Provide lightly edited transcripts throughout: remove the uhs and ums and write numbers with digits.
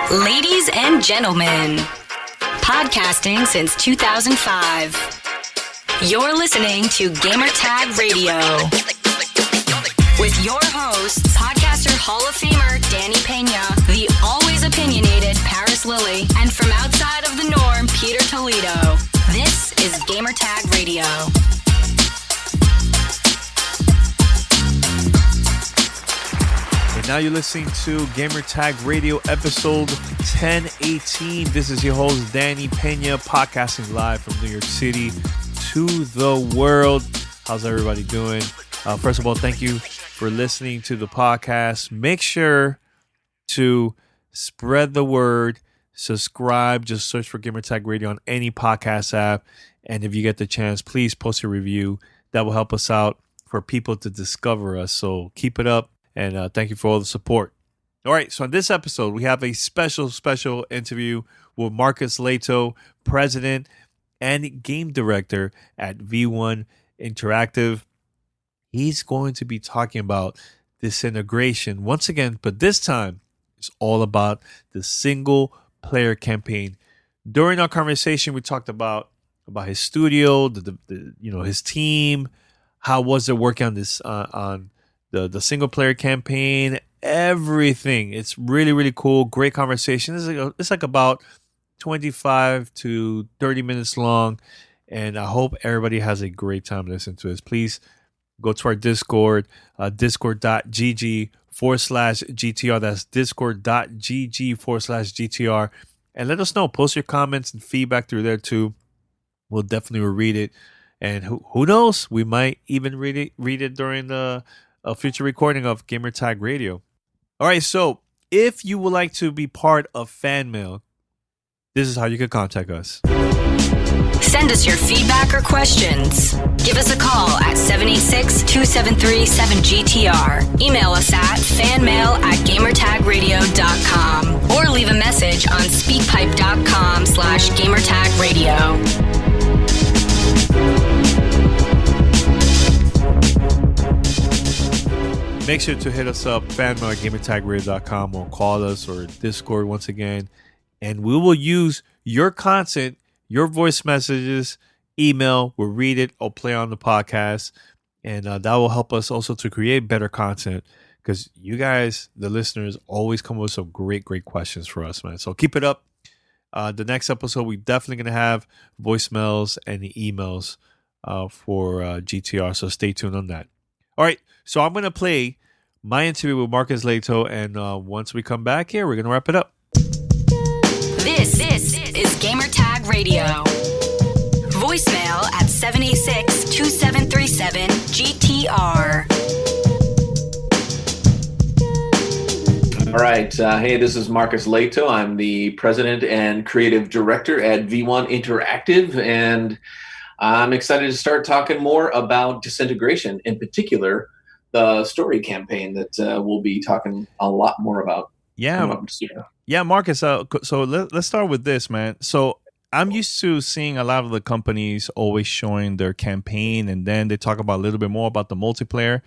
Ladies and gentlemen, podcasting since 2005. You're listening to Gamertag Radio with your hosts, podcaster Hall of Famer Danny Pena, the always opinionated Paris Lilly, and from outside of the norm, Peter Toledo. This is Gamertag Radio. Now you're listening to Gamertag Radio episode 1018. This is your host, Danny Pena, podcasting live from New York City to the world. How's everybody doing? First of all, thank you for listening to the podcast. Make sure to spread the word, subscribe, just search for Gamertag Radio on any podcast app. And if you get the chance, please post a review. That will help us out for people to discover us. So keep it up. And thank you for all the support. All right, so in this episode, we have a special interview with Marcus Lehto, president and game director at V1 Interactive. He's going to be talking about Disintegration once again, but this time it's all about the single player campaign. During our conversation, we talked about his studio, his team, how was it working on this on the single player campaign, everything. It's really, really cool. Great conversation. It's like about 25 to 30 minutes long, and I hope everybody has a great time listening to this. Please go to our Discord, discord.gg/GTR. That's discord.gg/GTR. And let us know. Post your comments and feedback through there too. We'll definitely read it. And who knows? We might even read it during a future recording of Gamertag Radio. All right, so if you would like to be part of fan mail, this is how you can contact us. Send us your feedback or questions. Give us a call at 786-273-7GTR. Email us at fanmail@gamertagradio.com or leave a message on speakpipe.com/gamertagradio. Make sure to hit us up, fanmail@gamertagradio.com, or call us, or Discord once again. And we will use your content, your voice messages, email. We'll read it or play on the podcast. And that will help us also to create better content, because you guys, the listeners, always come with some great questions for us, man. So keep it up. The next episode, we're definitely going to have voicemails and the emails for GTR. So stay tuned on that. All right, so I'm going to play my interview with Marcus Lehto, and once we come back here, we're going to wrap it up. This is Gamertag Radio. Voicemail at 786-2737-GTR. All right. Hey, this is Marcus Lehto. I'm the president and creative director at V1 Interactive, and I'm excited to start talking more about Disintegration, in particular, the story campaign that we'll be talking a lot more about. Yeah, Marcus. So let's start with this, man. So I'm used to seeing a lot of the companies always showing their campaign, and then they talk about a little bit more about the multiplayer.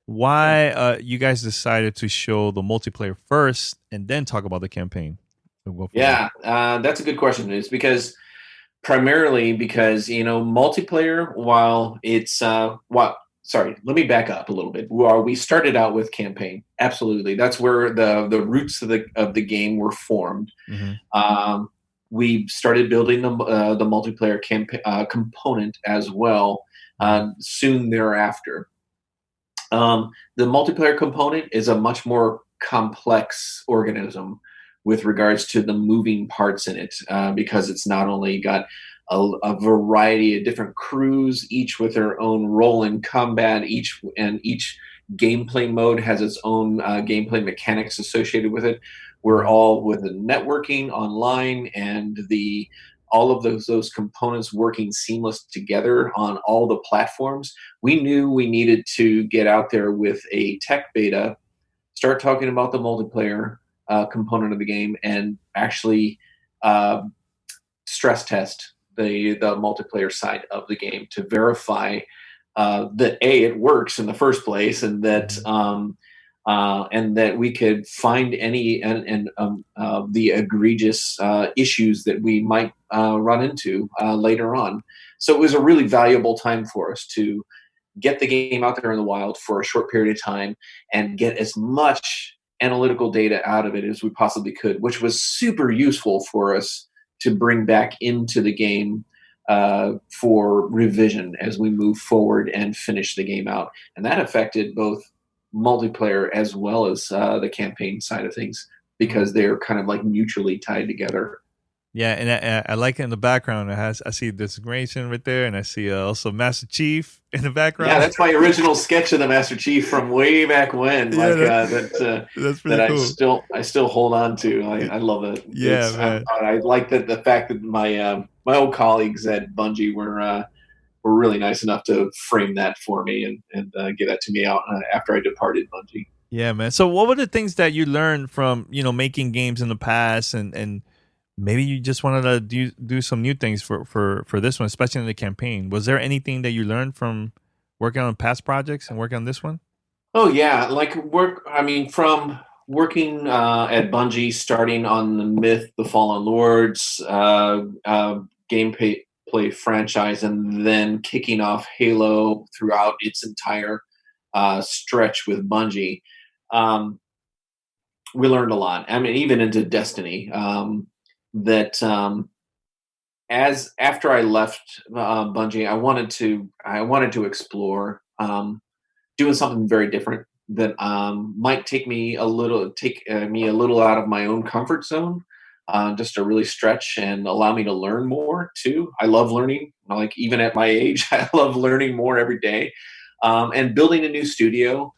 Why you guys decided to show the multiplayer first and then talk about the campaign? That's a good question. It's primarily because, multiplayer, while it's let me back up a little bit. While we started out with campaign, absolutely, that's where the roots of the game were formed. Mm-hmm. We started building the multiplayer component as well soon thereafter. The multiplayer component is a much more complex organism with regards to the moving parts in it, because it's not only got a variety of different crews, each with their own role in combat, each gameplay mode has its own gameplay mechanics associated with it. We're all with the networking online and all of those components working seamless together on all the platforms. We knew we needed to get out there with a tech beta, start talking about the multiplayer component of the game, and actually stress test the multiplayer side of the game to verify that it works in the first place, and that and that we could find any and the egregious issues that we might run into later on. So it was a really valuable time for us to get the game out there in the wild for a short period of time and get as much analytical data out of it as we possibly could, which was super useful for us to bring back into the game for revision as we move forward and finish the game out. And that affected both multiplayer as well as the campaign side of things, because they're kind of like mutually tied together. Yeah, and I like it in the background. I see Disintegration right there, and I see also Master Chief in the background. Yeah, that's my original sketch of the Master Chief from way back when. Yeah, That's pretty cool. I still hold on to. I love it. Yeah, man. I like that the fact that my old colleagues at Bungie were really nice enough to frame that for me and get that to me out after I departed Bungie. Yeah, man. So what were the things that you learned from making games in the past, and maybe you just wanted to do some new things for this one, especially in the campaign? Was there anything that you learned from working on past projects and working on this one? Oh yeah, from working at Bungie, starting on the Myth, the Fallen Lords gameplay franchise, and then kicking off Halo throughout its entire stretch with Bungie. We learned a lot. I mean, even into Destiny. As after I left Bungie, I wanted to explore doing something very different that might take me a little out of my own comfort zone, just to really stretch and allow me to learn more too. I love learning. Like, even at my age, I love learning more every day, and building a new studio.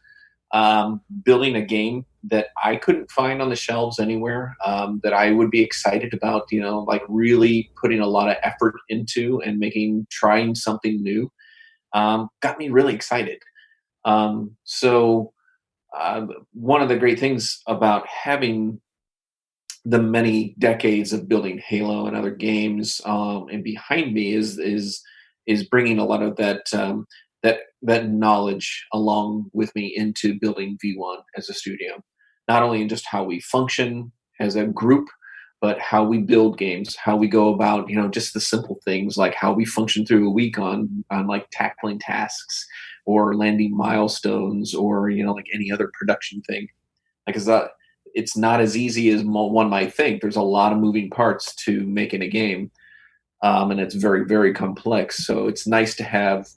Building a game that I couldn't find on the shelves anywhere, that I would be excited about, like really putting a lot of effort into and trying something new, got me really excited. So one of the great things about having the many decades of building Halo and other games and behind me is bringing a lot of that knowledge along with me into building V1 as a studio, not only in just how we function as a group, but how we build games, how we go about, just the simple things like how we function through a week on like tackling tasks or landing milestones or, like any other production thing. Like, it's not as easy as one might think. There's a lot of moving parts to making a game, and it's very, very complex. So it's nice to have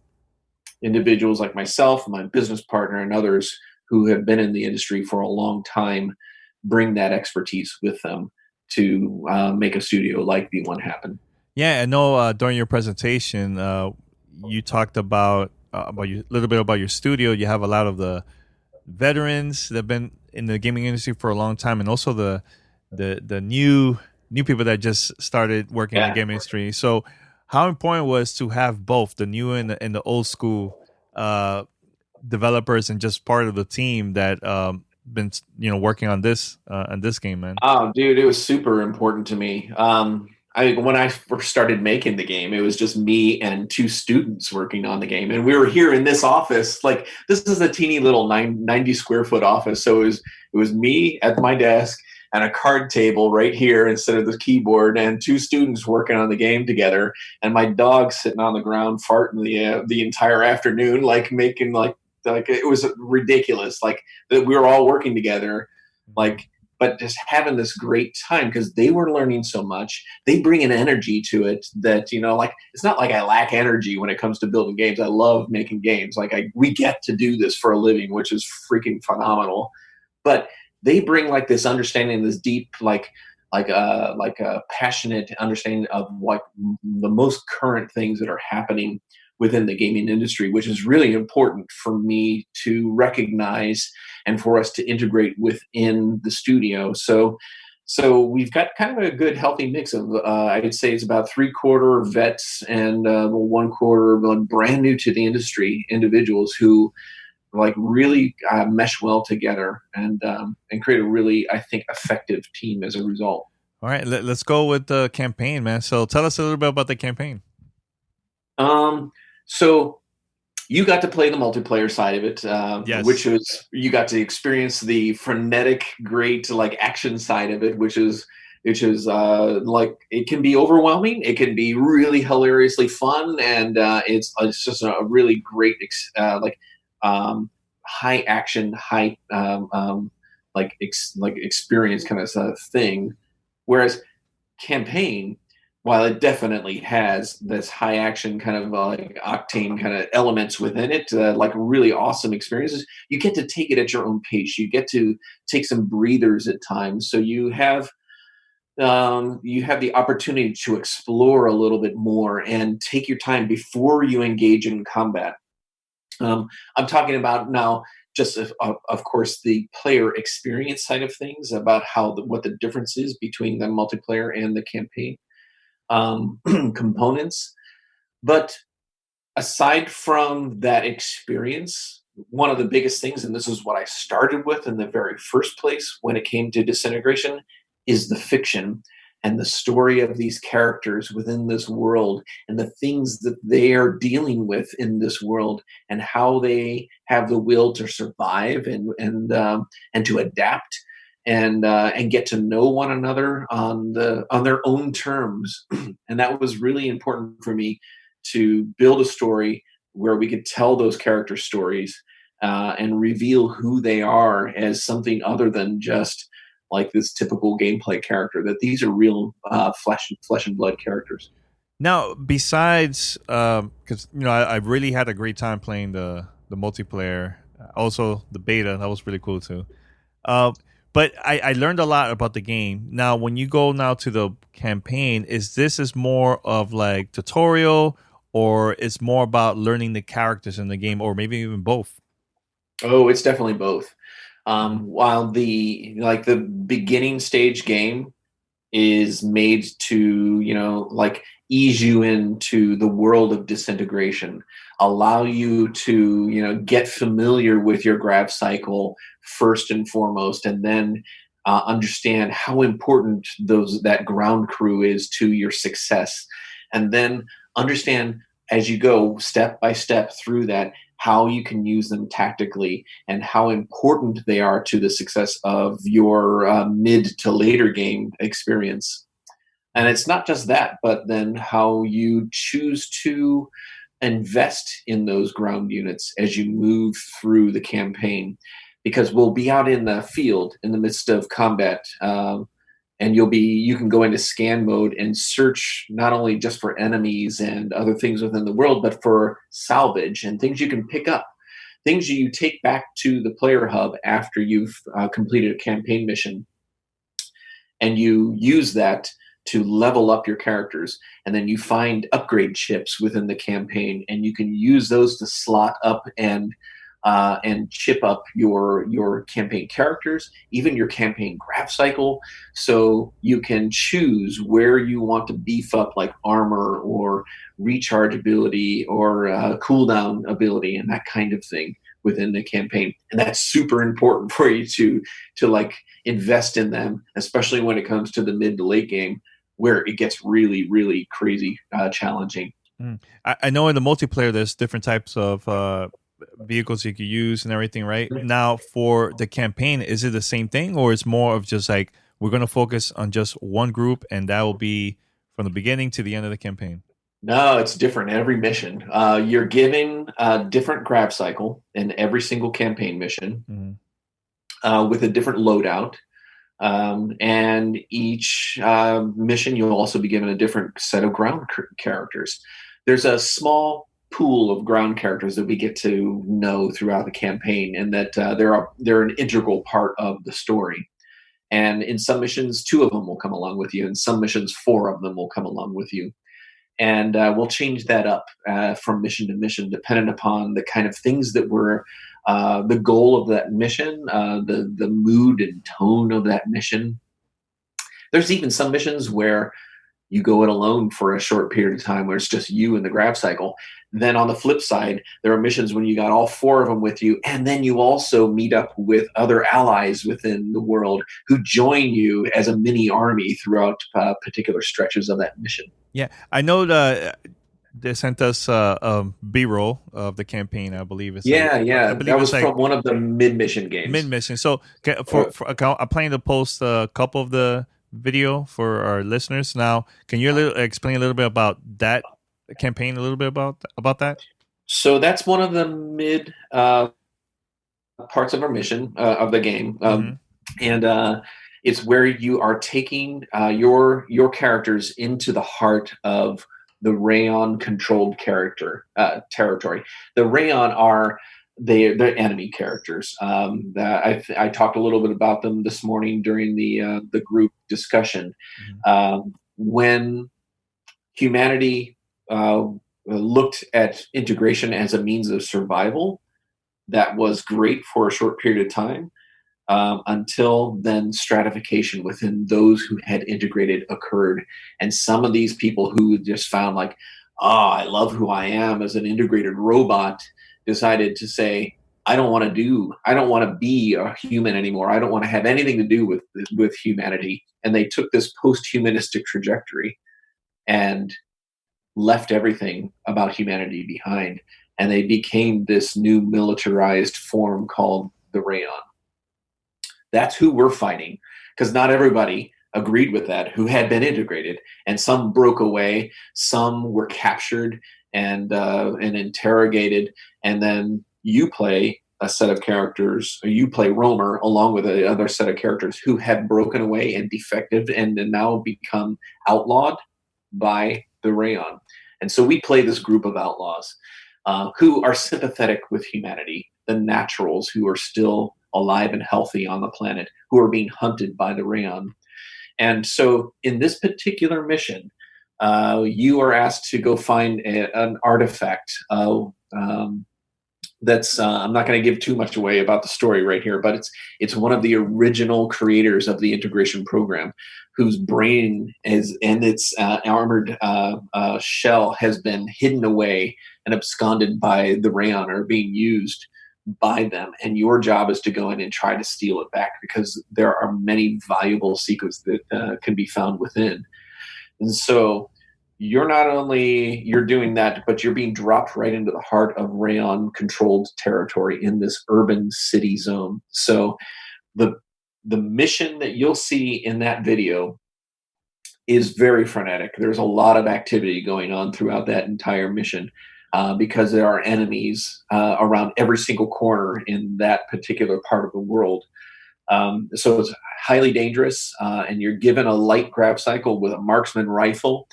individuals like myself, my business partner, and others who have been in the industry for a long time bring that expertise with them to make a studio like V1 happen. Yeah, I know during your presentation, you talked about a little bit about your studio. You have a lot of the veterans that have been in the gaming industry for a long time, and also the new people that just started working in the gaming industry. So how important was to have both the new and the old school developers and just part of the team that been working on this game, man? Oh, dude, it was super important to me. When I first started making the game, it was just me and two students working on the game, and we were here in this office. Like, this is a teeny little 90 square foot office, so it was me at my desk and a card table right here instead of the keyboard, and two students working on the game together, and my dog sitting on the ground farting the entire afternoon, like making like it was ridiculous. Like, that we were all working together, like, but just having this great time because they were learning so much. They bring an energy to it that, like, it's not like I lack energy when it comes to building games. I love making games. Like, we get to do this for a living, which is freaking phenomenal. But they bring like this understanding, this deep, like a passionate understanding of like the most current things that are happening within the gaming industry, which is really important for me to recognize and for us to integrate within the studio. So we've got kind of a good, healthy mix of, I'd say it's about 3/4 vets and 1/4 brand new to the industry individuals who like really mesh well together and create a really, I think, effective team as a result. All right, let's go with the campaign, man. So tell us a little bit about the campaign. So You got to play the multiplayer side of it, which Yes. was you got to experience the frenetic, great like action side of it, which is like it can be overwhelming. It can be really hilariously fun, and it's just a really great like high action, high like experience kind of thing. Whereas campaign, while it definitely has this high action kind of like octane kind of elements within it, like really awesome experiences, you get to take it at your own pace. You get to take some breathers at times, so you have the opportunity to explore a little bit more and take your time before you engage in combat. I'm talking about now just of course the player experience side of things about what the difference is between the multiplayer and the campaign components. But aside from that experience, one of the biggest things, and this is what I started with in the very first place when it came to Disintegration, is the fiction and the story of these characters within this world and the things that they are dealing with in this world and how they have the will to survive and to adapt and get to know one another on their own terms. And that was really important for me to build a story where we could tell those character stories and reveal who they are as something other than just like this typical gameplay character. That these are real flesh and blood characters. Now, besides, because I really had a great time playing the multiplayer, also the beta. That was really cool too. But I learned a lot about the game. Now, when you go now to the campaign, is more of like tutorial, or it's more about learning the characters in the game, or maybe even both? Oh, it's definitely both. While the beginning stage game is made to like ease you into the world of Disintegration, allow you to get familiar with your grab cycle first and foremost, and then understand how important that ground crew is to your success, and then understand as you go step by step through that how you can use them tactically and how important they are to the success of your mid to later game experience. And it's not just that, but then how you choose to invest in those ground units as you move through the campaign. Because we'll be out in the field in the midst of combat, and you can go into scan mode and search not only just for enemies and other things within the world, but for salvage and things you can pick up, things you take back to the player hub after you've completed a campaign mission, and you use that to level up your characters. And then you find upgrade chips within the campaign, and you can use those to slot up and chip up your campaign characters, even your campaign graph cycle, so you can choose where you want to beef up, like armor or recharge ability or cooldown ability and that kind of thing within the campaign. And that's super important for you to like invest in them, especially when it comes to the mid to late game, where it gets really, really crazy challenging. I know in the multiplayer there's different types of vehicles you could use and everything, right? Now, for the campaign, is it the same thing, or it's more of just like we're going to focus on just one group and that will be from the beginning to the end of the campaign? No, it's different every mission. You're given a different grab cycle in every single campaign mission, with a different loadout. And each mission, you'll also be given a different set of ground characters. There's a small pool of ground characters that we get to know throughout the campaign, and that they're an integral part of the story. And in some missions, 2 of them will come along with you. In some missions, 4 of them will come along with you. And we'll change that up from mission to mission, depending upon the kind of things that were the goal of that mission, the mood and tone of that mission. There's even some missions where you go it alone for a short period of time, where it's just you and the grab cycle. Then on the flip side, there are missions when you got all 4 of them with you, and then you also meet up with other allies within the world who join you as a mini army throughout particular stretches of that mission. Yeah, I know they sent us B-roll of the campaign. I believe it's like I Yeah, believe that it's was like from one of the mid-mission mid games. mission. So Uh, I'm planning to post a couple of the video for our listeners. Now, can you explain a little bit about that campaign? A little bit about that? so that's one of the mid parts of our mission of the game, Mm-hmm. and it's where you are taking your characters into the heart of the Rayon controlled character territory. The Rayon are they're enemy characters. I talked a little bit about them this morning during the group discussion. Mm-hmm. When humanity looked at integration as a means of survival, that was great for a short period of time. Until then, stratification within those who had integrated occurred. And some of these people who just found, like, I love who I am as an integrated robot, decided to say, I don't want to be a human anymore. I don't want to have anything to do with humanity. And they took this post-humanistic trajectory and left everything about humanity behind. And they became this new militarized form called the Rayon. That's who we're fighting, because not everybody agreed with that who had been integrated, and some broke away, some were captured and interrogated, and then you play a set of characters, or you play Romer along with the other set of characters who have broken away and defected and now become outlawed by the Rayon. And so we play this group of outlaws who are sympathetic with humanity, the naturals who are still alive and healthy on the planet, who are being hunted by the Rayon. And so in this particular mission, you are asked to go find an artifact. That's I'm not going to give too much away about the story right here, but it's one of the original creators of the integration program, whose brain is and its armored shell has been hidden away and absconded by the Rayon, or being used by them. And your job is to go in and try to steal it back, because there are many valuable secrets that can be found within. And so you're doing that, but you're being dropped right into the heart of Rayon controlled territory in this urban city zone. So the mission that you'll see in that video is very frenetic. There's a lot of activity going on throughout that entire mission, because there are enemies around every single corner in that particular part of the world. So it's highly dangerous, and you're given a light grab cycle with a marksman rifle.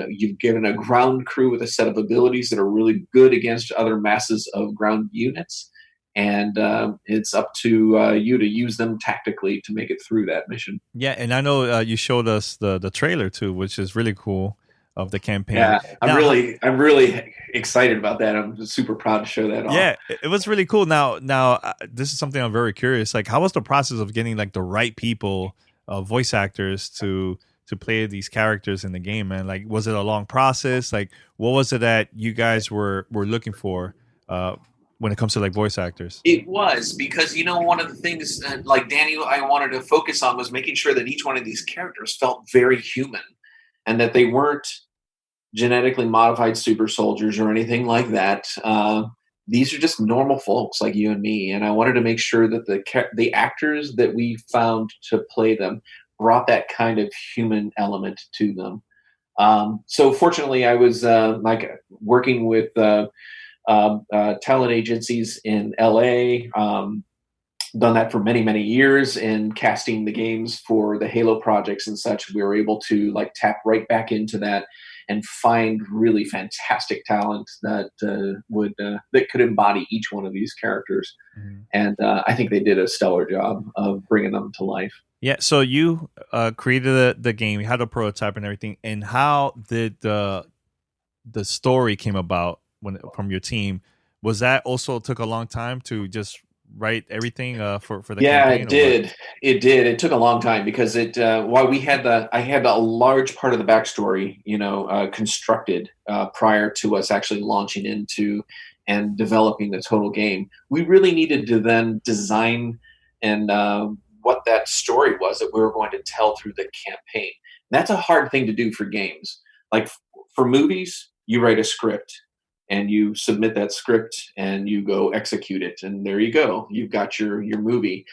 You've given a ground crew with a set of abilities that are really good against other masses of ground units, and it's up to you to use them tactically to make it through that mission. Yeah, and I know you showed us the trailer too, which is really cool, of the campaign. Yeah, Now, I'm really excited about that. I'm super proud to show that off. yeah, it was really cool. Now, this is something I'm very curious. Like, how was the process of getting like the right people, voice actors, to play these characters in the game, man? Like, was it a long process? Like, what was it that you guys were looking for when it comes to like voice actors? It was because, one of the things that, like Danny, I wanted to focus on was making sure that each one of these characters felt very human, and that they weren't genetically modified super soldiers or anything like that. These are just normal folks like you and me, and I wanted to make sure that the actors that we found to play them brought that kind of human element to them. So fortunately, I was working with talent agencies in LA. Done that for many, many years, and casting the games for the Halo projects and such. We were able to tap right back into that and find really fantastic talent that that could embody each one of these characters. Mm-hmm. And I think they did a stellar job of bringing them to life. Yeah, so you created the game, you had a prototype and everything, and how did the story came about from your team? Was that also took a long time to just write everything for the campaign? It did. It did. It took a long time because while I had a large part of the backstory, constructed prior to us actually launching into and developing the total game. We really needed to then design and what that story was that we were going to tell through the campaign. And that's a hard thing to do for games. Like for movies, you write a script and you submit that script and you go execute it, and there you go. You've got your movie.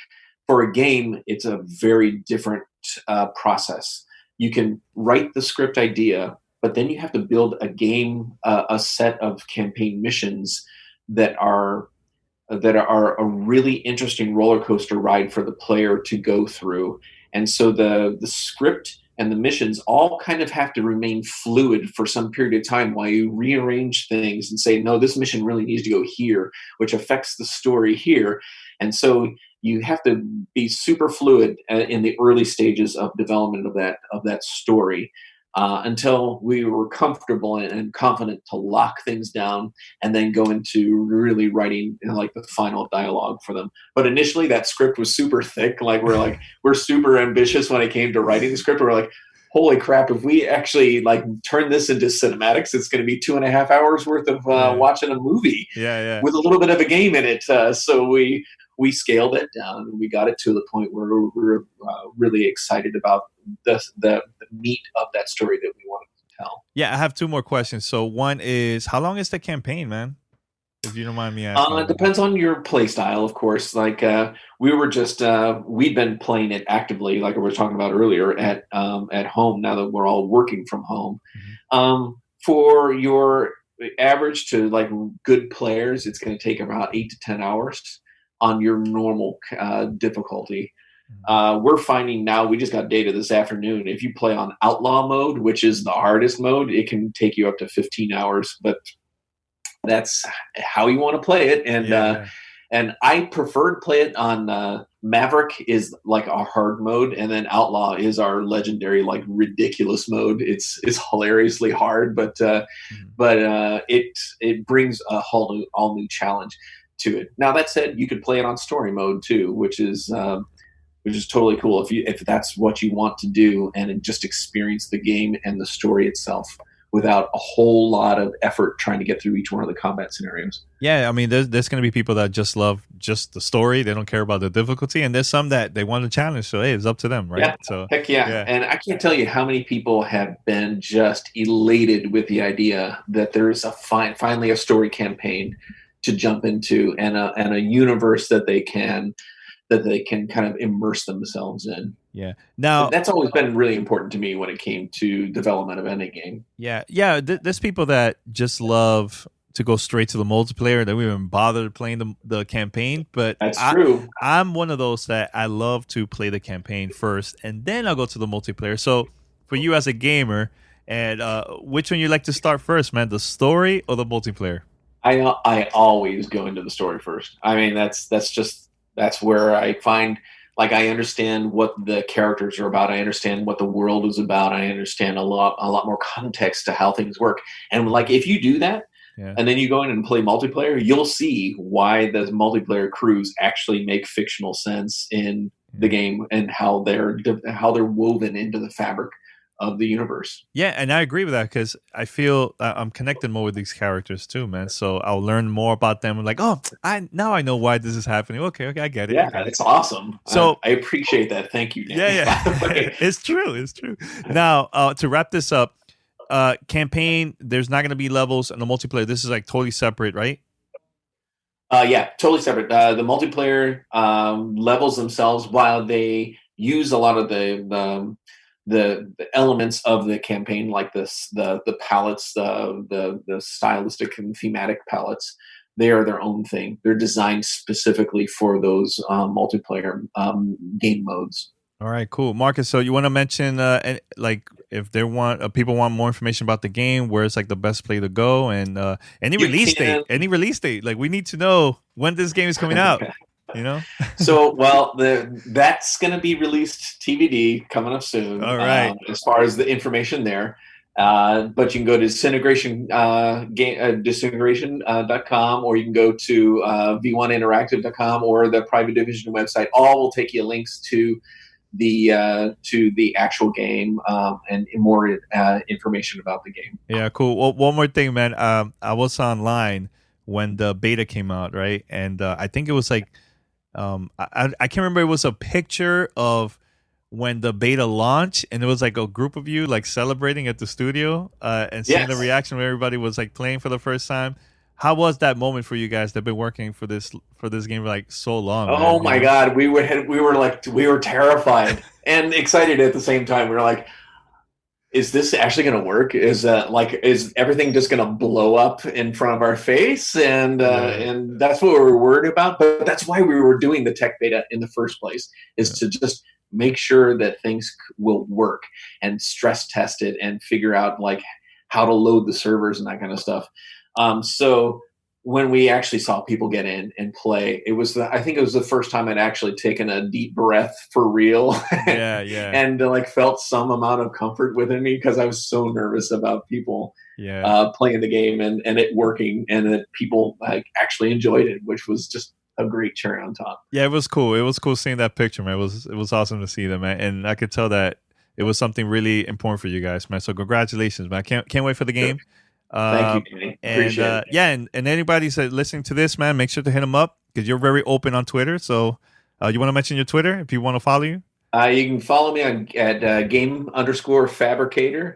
For a game, it's a very different process. You can write the script idea, but then you have to build a game, a set of campaign missions that are a really interesting roller coaster ride for the player to go through. And so the script and the missions all kind of have to remain fluid for some period of time while you rearrange things and say, no, this mission really needs to go here, which affects the story here. And so you have to be super fluid in the early stages of development of that story, until we were comfortable and confident to lock things down and then go into really writing, like the final dialogue for them. But initially that script was super thick. We're super ambitious when it came to writing the script. We're like, holy crap, if we actually turn this into cinematics, it's going to be 2.5 hours worth of watching a movie with a little bit of a game in it. So we scaled it down and we got it to the point where we were really excited about the meat of that story that we wanted to tell. Yeah, I have two more questions. So one is, how long is the campaign, man? If you don't mind me asking. It depends on your play style, of course. We were just we've been playing it actively, like we were talking about earlier, at home. Now that we're all working from home, for your average to good players, it's going to take about 8 to 10 hours on your normal difficulty. We're finding now, we just got data this afternoon, if you play on outlaw mode, which is the hardest mode, it can take you up to 15 hours, but that's how you want to play it. And I prefer to play it on Maverick is like our hard mode, and then Outlaw is our legendary, ridiculous mode. It's hilariously hard, but it brings a all new challenge to it. Now that said, you could play it on story mode too, which is totally cool if that's what you want to do, and just experience the game and the story itself without a whole lot of effort trying to get through each one of the combat scenarios. Yeah, I mean, there's going to be people that just love just the story. They don't care about the difficulty, and there's some that they want a challenge. So hey, it's up to them, right? Yeah, so heck yeah. And I can't tell you how many people have been just elated with the idea that there is finally a story campaign to jump into, and a universe that they can kind of immerse themselves in. Yeah. Now that's always been really important to me when it came to development of any game. Yeah. Yeah. There's people that just love to go straight to the multiplayer. They don't even bother playing the campaign. But that's true. I'm one of those that I love to play the campaign first, and then I'll go to the multiplayer. So for you as a gamer, and which one you like to start first, man? The story or the multiplayer? I always go into the story first. I mean, that's where I find, I understand what the characters are about. I understand what the world is about. I understand a lot more context to how things work. And if you do that, and then you go in and play multiplayer, you'll see why the multiplayer crews actually make fictional sense in the game, and how they're woven into the fabric of the universe. Yeah, and I agree with that, because I feel I'm connected more with these characters too, man. So I'll learn more about them. I know why this is happening. Okay, I get it. Yeah, it's awesome. So I appreciate that. Thank you, Dan. Yeah. It's true. Now, to wrap this up, campaign, there's not going to be levels in the multiplayer. This is totally separate, right? Yeah, totally separate. The multiplayer levels themselves, while they use a lot of the elements of the campaign, like the palettes, the stylistic and thematic palettes, they are their own thing. They're designed specifically for those multiplayer game modes. All right, cool, Marcus. So you want to mention if people want more information about the game, where it's the best place to go, and any release date. We need to know when this game is coming out. So that's going to be released TBD coming up soon. All right. As far as the information there, but you can go to disintegration.com, or you can go to v1interactive.com or the Private Division website. All will take you links to the actual game, and more information about the game. Yeah, cool. Well, one more thing, man. I was online when the beta came out, right? And I think it was I can't remember. It was a picture of when the beta launched and it was like a group of you like celebrating at the studio and seeing the reaction when everybody was like playing for the first time. How was that moment for you guys that've been working for this game for like so long? Oh my God, we were terrified and excited at the same time. We were like, is this actually going to work? Is everything just going to blow up in front of our face? And that's what we were worried about. But that's why we were doing the tech beta in the first place, is to just make sure that things will work and stress test it and figure out like how to load the servers and that kind of stuff. So when we actually saw people get in and play, I think it was the first time I'd actually taken a deep breath for real. And like felt some amount of comfort within me, because I was so nervous about people playing the game and it working, and that people like actually enjoyed it, which was just a great cherry on top. Yeah, it was cool. It was cool seeing that picture, man. It was awesome to see that, man. And I could tell that it was something really important for you guys, man. So congratulations, man. I can't wait for the game. Thank you, Danny. Appreciate it. Yeah, and anybody listening to this, man, make sure to hit them up, because you're very open on Twitter. So you want to mention your Twitter if people want to follow you? You can follow me at game_fabricator,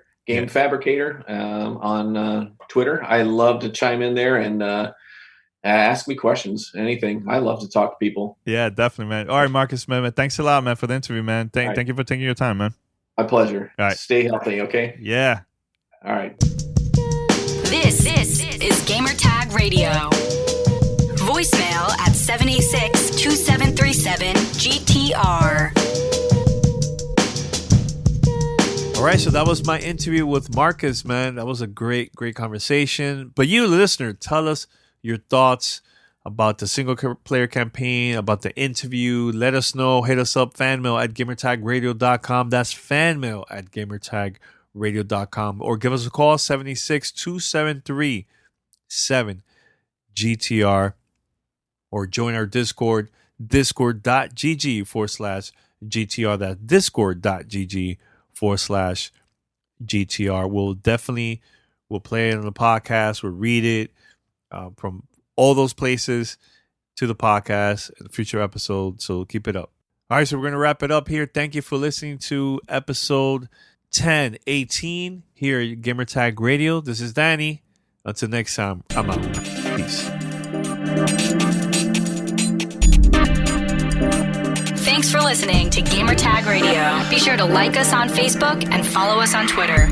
Fabricator on Twitter. I love to chime in there and ask me questions, anything. I love to talk to people. Yeah, definitely, man. All right, Marcus, man, thanks a lot, man, for the interview, man. Thank you for taking your time, man. My pleasure. All right. Stay healthy, okay? Yeah. All right. This is Gamertag Radio. Voicemail at 786-2737-GTR. All right, so that was my interview with Marcus, man. That was a great conversation. But you, listener, tell us your thoughts about the single player campaign, about the interview. Let us know. Hit us up, fanmail at gamertagradio.com. That's fanmail at gamertagradio.com. Or give us a call, 76273-7GTR. Or join our Discord, discord.gg/GTR. That's discord.gg/GTR. We'll play it on the podcast. We'll read it from all those places to the podcast and future episodes. So keep it up. All right, so we're going to wrap it up here. Thank you for listening to episode 1018 here at Gamertag Radio. This is Danny. Until next time, I'm out. Peace. Thanks for listening to Gamertag Radio. Be sure to like us on Facebook and follow us on Twitter.